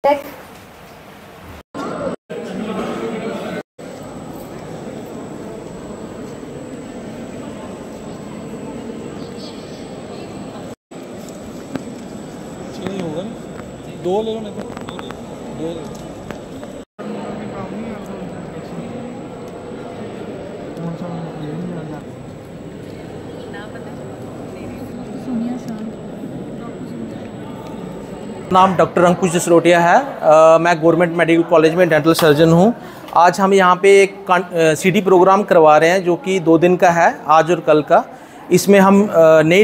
Check. नहीं होगा ना, 2 ले लो, नहीं तो 2 ले लो। नाम डॉक्टर अंकुश जसरोटिया है। मैं गवर्नमेंट मेडिकल कॉलेज में डेंटल सर्जन हूँ। आज हम यहाँ पे एक सीडी प्रोग्राम करवा रहे हैं जो कि 2 दिन का है, आज और कल का। इसमें हम नई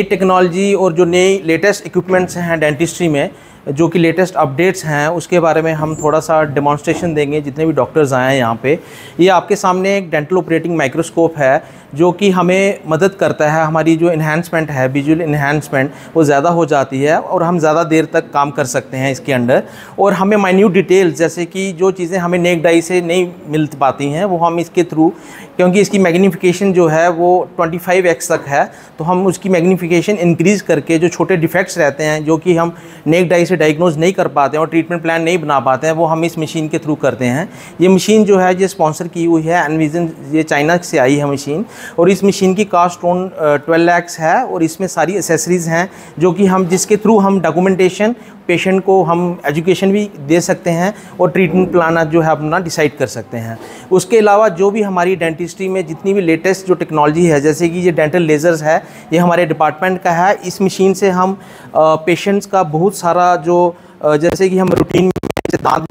टेक्नोलॉजी और जो नई लेटेस्ट इक्विपमेंट्स हैं डेंटिस्ट्री में, जो कि लेटेस्ट अपडेट्स हैं, उसके बारे में हम थोड़ा सा डेमोन्स्ट्रेशन देंगे जितने भी डॉक्टर्स आए हैं यहाँ पे। ये आपके सामने एक डेंटल ऑपरेटिंग माइक्रोस्कोप है जो कि हमें मदद करता है। हमारी जो इन्हांसमेंट है, विजुअल इन्हांसमेंट, वो ज़्यादा हो जाती है और हम ज़्यादा देर तक काम कर सकते हैं इसके अंडर। और हमें माइन्यूट डिटेल्स, जैसे कि जो चीज़ें हमें नेक डाई से नहीं मिल पाती हैं, वो हम इसके थ्रू, क्योंकि इसकी मैग्नीफिकेशन जो है वो 25x तक है, तो हम उसकी मैग्नीफिकेशन इंक्रीज़ करके जो छोटे डिफेक्ट्स रहते हैं जो कि हम नेक डाई से डायग्नोज नहीं कर पाते हैं और ट्रीटमेंट प्लान नहीं बना पाते हैं, वो हम इस मशीन के थ्रू करते हैं। ये मशीन जो है ये स्पॉन्सर की हुई है एनविजन, ये चाइना से आई है मशीन। और इस मशीन की कास्ट ऑन 12 लाख है और इसमें सारी एसेसरीज़ हैं जो कि हम, जिसके थ्रू हम डॉक्यूमेंटेशन, पेशेंट को हम एजुकेशन भी दे सकते हैं और ट्रीटमेंट प्लान जो है अपना डिसाइड कर सकते हैं। उसके अलावा जो भी हमारी डेंटिस्ट्री में जितनी भी लेटेस्ट जो टेक्नोलॉजी है, जैसे कि ये डेंटल लेज़र्स है, ये हमारे डिपार्टमेंट का है। इस मशीन से हम पेशेंट्स का बहुत सारा जो जैसे कि हम रूटीन में दांत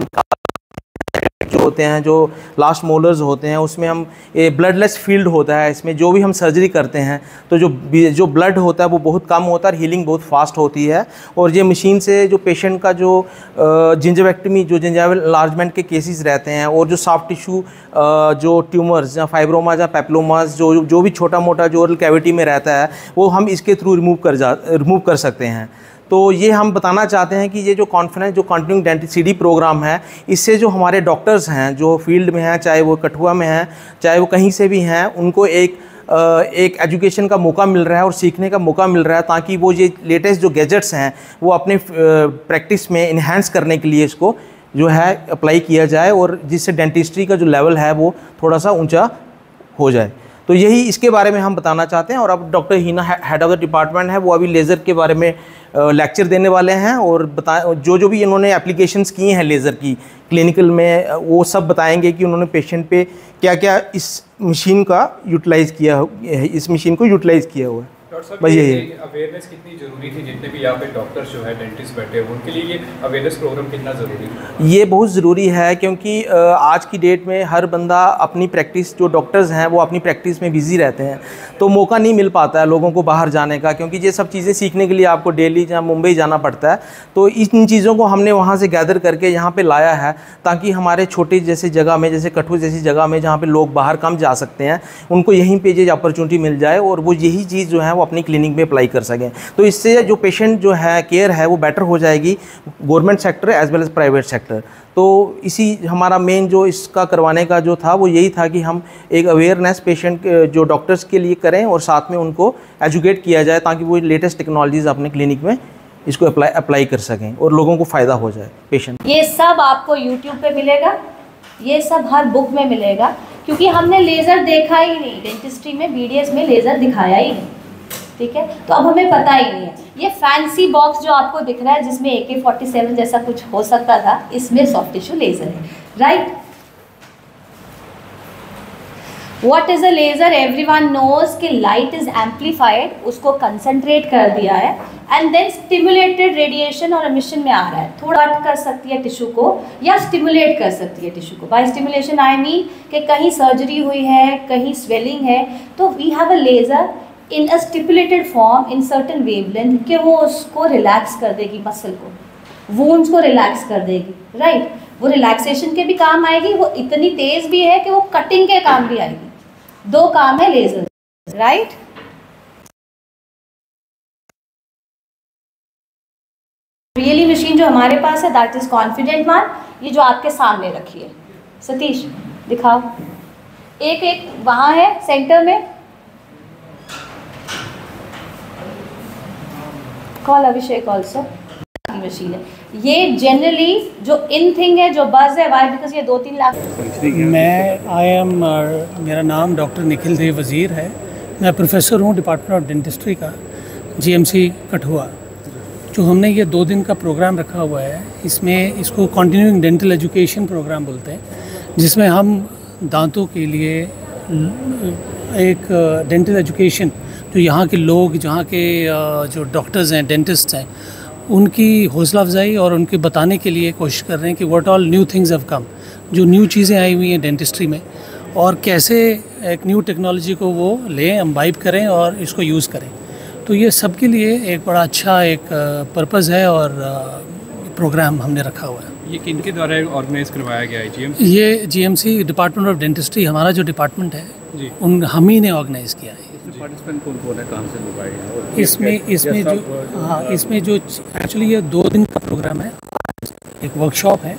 जो होते हैं, जो लास्ट मोलर्स होते हैं, उसमें हम ब्लडलेस फील्ड होता है। इसमें जो भी हम सर्जरी करते हैं तो जो ब्लड होता है वो बहुत कम होता है और हीलिंग बहुत फास्ट होती है। और ये मशीन से जो पेशेंट का जो जिंजवेक्टमी, जो जिंजाइवल एनलार्जमेंट के केसेस रहते हैं, और जो सॉफ्ट टिश्यू जो ट्यूमर्स या फाइब्रोमास या पेप्लोमास, जो भी छोटा मोटा जो ओरल कैविटी में रहता है, वो हम इसके थ्रू रिमूव कर सकते हैं। तो ये हम बताना चाहते हैं कि ये जो कॉन्फ्रेंस, जो कंटिन्यूइंग डेंटल सीडी प्रोग्राम है, इससे जो हमारे डॉक्टर्स हैं जो फील्ड में हैं, चाहे वो कठुआ में हैं, चाहे वो कहीं से भी हैं, उनको एक एजुकेशन का मौका मिल रहा है और सीखने का मौका मिल रहा है, ताकि वो ये लेटेस्ट जो गैजेट्स हैं वो अपने प्रैक्टिस में इन्हांस करने के लिए इसको जो है अप्लाई किया जाए, और जिससे डेंटिस्ट्री का जो लेवल है वो थोड़ा सा ऊँचा हो जाए। तो यही इसके बारे में हम बताना चाहते हैं। और अब doctor Heena, head of the department है, वो अभी लेज़र के बारे में लेक्चर देने वाले हैं और जो भी इन्होंने एप्लीकेशंस किए हैं लेज़र की क्लिनिकल में, वो सब बताएंगे कि उन्होंने पेशेंट पे क्या क्या इस मशीन को यूटिलाइज़ किया हुआ है। डॉक्टर साहब, ये अवेयरनेस कितनी ज़रूरी थी? जितने भी यहाँ पे डॉक्टर्स जो है, डेंटिस्ट बैठे हैं, उनके लिए ये अवेयरनेस प्रोग्राम कितना ज़रूरी है? ये बहुत ज़रूरी है, क्योंकि आज की डेट में हर बंदा अपनी प्रैक्टिस, जो डॉक्टर्स हैं वो अपनी प्रैक्टिस में बिज़ी रहते हैं, तो मौका नहीं मिल पाता है लोगों को बाहर जाने का, क्योंकि ये सब चीज़ें सीखने के लिए आपको दिल्ली या मुंबई जाना पड़ता है। तो इन चीज़ों को हमने वहाँ से गैदर करके यहाँ पर लाया है, ताकि हमारे छोटे जैसे जगह में, जैसे कठुआ जैसी जगह में, जहाँ पर लोग बाहर कम जा सकते हैं, उनको यहीं पर ये अपॉर्चुनिटी मिल जाए और वो यही चीज़ जो है वो अपनी क्लिनिक में अप्लाई कर सकें। तो इससे जो पेशेंट जो है केयर है वो बेटर हो जाएगी, government sector as well as private sector. तो इसी हमारा मेन जो इसका करवाने का जो था वो यही था कि हम एक अवेयरनेस पेशेंट जो डॉक्टर्स के लिए करें और साथ में उनको एजुकेट किया जाए, ताकि वो लेटेस्ट टेक्नोलॉजीज़ अपने क्लिनिक में इसको अप्लाई कर सकें और लोगों को फ़ायदा हो जाए पेशेंट। ये सब आपको यूट्यूब पे मिलेगा, ये सब हर बुक में मिलेगा, क्योंकि हमने लेज़र देखा ही नहीं, डेंटिस्ट्री में BDS में लेज़र दिखाया ही नहीं, ठीक है? तो अब हमें पता ही नहीं है। ये फैंसी बॉक्स जो आपको दिख रहा है, जिसमें AK-47 जैसा कुछ हो सकता था, इसमें सॉफ्ट टिश्यू लेज़र है, right? What is a laser? Everyone knows कि लाइट इज़ एम्पलीफाइड, उसको कंसंट्रेट कर दिया है एंड देन स्टिमुलेटेड रेडिएशन और एमिशन में आ रहा है। थोड़ा कट कर सकती है टिश्यू को या स्टिमुलेट कर सकती है टिश्यू को। बाय स्टिमुलेशन आई मीन कि कहीं सर्जरी हुई है, कहीं स्वेलिंग है, तो we have a laser in a stipulated form in certain wavelength कि वो उसको रिलैक्स कर देगी, मसल को, वूंड्स को रिलैक्स कर देगी, राइट? वो रिलैक्सेशन के भी काम आएगी, वो इतनी तेज़ भी है कि वो कटिंग के काम भी आएगी। 2 काम है लेज़र, राइट? रियली मशीन जो हमारे पास है दैट इज़ कॉन्फिडेंट वन, ये जो आपके सामने रखी है। सतीश दिखाओ, एक वहाँ है सेंटर में, कॉल अभिषेक ऑल्सो मशीन है। ये जनरली जो इन थिंग है, जो बज है, वाई बिकॉज ये 2-3 लाख। मेरा नाम डॉक्टर निखिल देव वज़ीर है। मैं प्रोफेसर हूँ डिपार्टमेंट ऑफ डेंटिस्ट्री का, GMC कठुआ। जो हमने ये 2 दिन का प्रोग्राम रखा हुआ है, इसमें इसको कॉन्टिन्यूइंग डेंटल एजुकेशन प्रोग्राम बोलते हैं, जिसमें हम दांतों के लिए एक डेंटल एजुकेशन, जो यहाँ के लोग, जहाँ के जो डॉक्टर्स हैं, डेंटिस्ट हैं, उनकी हौसला अफजाई और उनके बताने के लिए कोशिश कर रहे हैं कि what all new things have come, जो न्यू चीज़ें आई हुई हैं डेंटिस्ट्री में, और कैसे एक न्यू टेक्नोलॉजी को वो लें, इम्बाइब करें और इसको यूज़ करें। तो ये सबके लिए एक बड़ा अच्छा एक पर्पज़ है और प्रोग्राम हमने रखा हुआ है। ये किनके द्वारा ऑर्गेनाइज करवाया गया है? GMC? ये GMC डिपार्टमेंट ऑफ डेंटिस्ट्री, हमारा जो डिपार्टमेंट है जी, हम ही ने ऑर्गेनाइज किया है। पार्टिसिपेंट कौन है, कहाँ से लोग आए हैं? इसमें जो एक्चुअली ये 2 दिन का प्रोग्राम है। एक वर्कशॉप है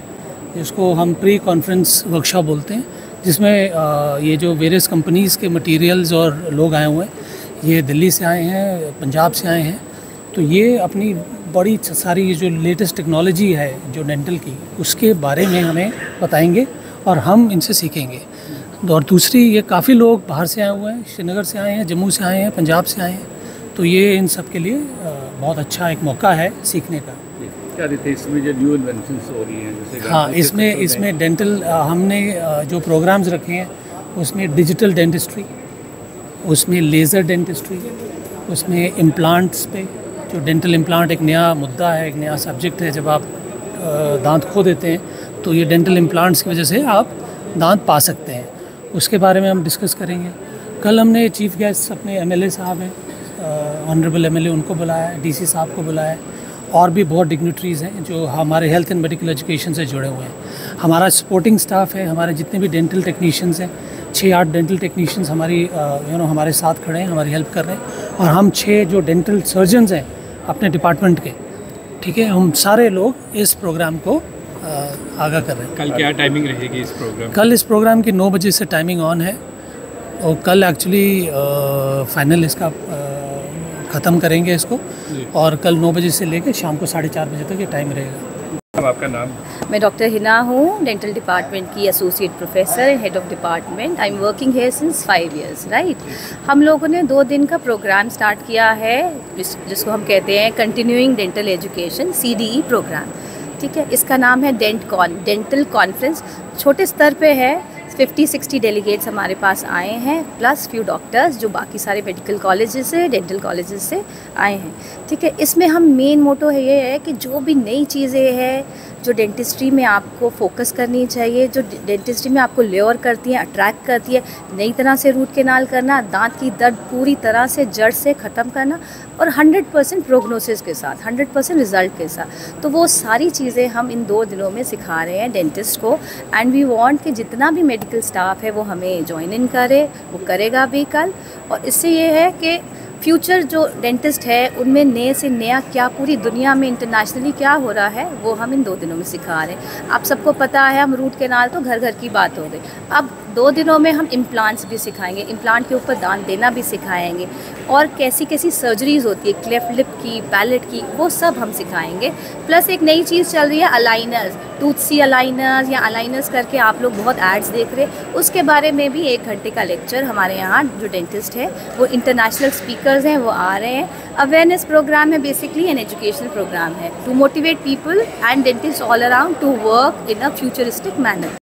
जिसको हम प्री कॉन्फ्रेंस वर्कशॉप बोलते हैं, जिसमें ये जो वेरियस कंपनीज़ के मटेरियल्स और लोग आए हुए हैं, ये दिल्ली से आए हैं, पंजाब से आए हैं। तो ये अपनी बड़ी सारी जो लेटेस्ट टेक्नोलॉजी है जो डेंटल की, उसके बारे में हमें बताएंगे और हम इनसे सीखेंगे। और दूसरी, ये काफ़ी लोग बाहर से आए हुए हैं, श्रीनगर से आए हैं, जम्मू से आए हैं, पंजाब से आए हैं। तो ये इन सब के लिए बहुत अच्छा एक मौका है सीखने का। क्या रहते हैं इसमें जो न्यू इन्वेंशंस हो रही हैं? जैसे हाँ, इसमें डेंटल हमने जो प्रोग्राम्स रखे हैं, उसमें डिजिटल डेंटिस्ट्री, उसमें लेज़र डेंटिस्ट्री, उसमें इम्प्लांट्स पे, जो डेंटल इम्प्लांट एक नया मुद्दा है, एक नया सब्जेक्ट है। जब आप दांत खो देते हैं तो ये डेंटल इम्प्लांट्स की वजह से आप दांत पा सकते हैं, उसके बारे में हम डिस्कस करेंगे। कल हमने चीफ गेस्ट अपने MLA साहब हैं, ऑनरेबल MLA, उनको बुलाया है, DC साहब को बुलाया है, और भी बहुत डिग्निटरीज़ हैं जो हमारे हेल्थ एंड मेडिकल एजुकेशन से जुड़े हुए हैं। हमारा सपोर्टिंग स्टाफ है, हमारे जितने भी डेंटल टेक्नीशियंस हैं, 6-8 डेंटल टेक्नीशियंस हमारी हमारे साथ खड़े हैं, हमारी हेल्प कर रहे हैं। और हम 6 जो डेंटल सर्जन्स हैं अपने डिपार्टमेंट के, ठीक है, हम सारे लोग इस प्रोग्राम को आगा कर रहे हैं। कल क्या टाइमिंग रहेगी इस प्रोग्राम? कल इस प्रोग्राम की 9 बजे से टाइमिंग ऑन है, और कल एक्चुअली फाइनल इसका ख़त्म करेंगे इसको, और कल 9 बजे से लेकर शाम को 4:30 बजे तक ये टाइम रहेगा। अब आपका नाम? मैं डॉक्टर हिना हूँ, डेंटल डिपार्टमेंट की associate professor, head of department. I am working here since 5 years, right. हम लोगों ने 2 दिन का प्रोग्राम स्टार्ट किया है, जिसको हम कहते हैं continuing dental education, CDE programme, ठीक है। इसका नाम है डेंटल कॉन्फ्रेंस। छोटे स्तर पे है, 50-60 डेलीगेट्स हमारे पास आए हैं, प्लस फ्यू डॉक्टर्स जो बाकी सारे मेडिकल कॉलेजेस से, डेंटल कॉलेजेस से आए हैं, ठीक है। इसमें हम मेन मोटो है ये है कि जो भी नई चीज़ें हैं जो डेंटिस्ट्री में आपको फोकस करनी चाहिए, जो डेंटिस्ट्री में आपको ल्योर करती हैं, अट्रैक्ट करती है, नई तरह से रूट केनाल करना, दांत की दर्द पूरी तरह से जड़ से ख़त्म करना, और 100% प्रोग्नोसिस के साथ, 100% रिज़ल्ट के साथ। तो वो सारी चीज़ें हम इन 2 दिनों में सिखा रहे हैं डेंटिस्ट को। एंड वी वांट कि जितना भी मेडिकल स्टाफ है वो हमें ज्वाइन इन करे, वो करेगा भी कल। और इससे ये है कि फ्यूचर जो डेंटिस्ट है उनमें नए से नया क्या पूरी दुनिया में इंटरनेशनली क्या हो रहा है वो हम इन 2 दिनों में सिखा रहे हैं। आप सबको पता है, हम रूट केनाल तो घर घर की बात हो गई, अब 2 दिनों में हम इम्प्लांट्स भी सिखाएंगे, इम्प्लांट के ऊपर दांत देना भी सिखाएंगे, और कैसी कैसी सर्जरीज होती है क्लेफ्ट लिप की, पैलेट की, वो सब हम सिखाएंगे। प्लस एक नई चीज़ चल रही है, अलाइनर्स, टूथसी अलाइनर्स या अलाइनर्स करके आप लोग बहुत एड्स देख रहे हैं, उसके बारे में भी 1 घंटे का लेक्चर हमारे यहाँ जो डेंटिस्ट है वो इंटरनेशनल स्पीकर्स हैं वो आ रहे हैं। अवेयरनेस प्रोग्राम है, बेसिकली एन एजुकेशनल प्रोग्राम है to motivate people and dentist all around to work in a futuristic manner.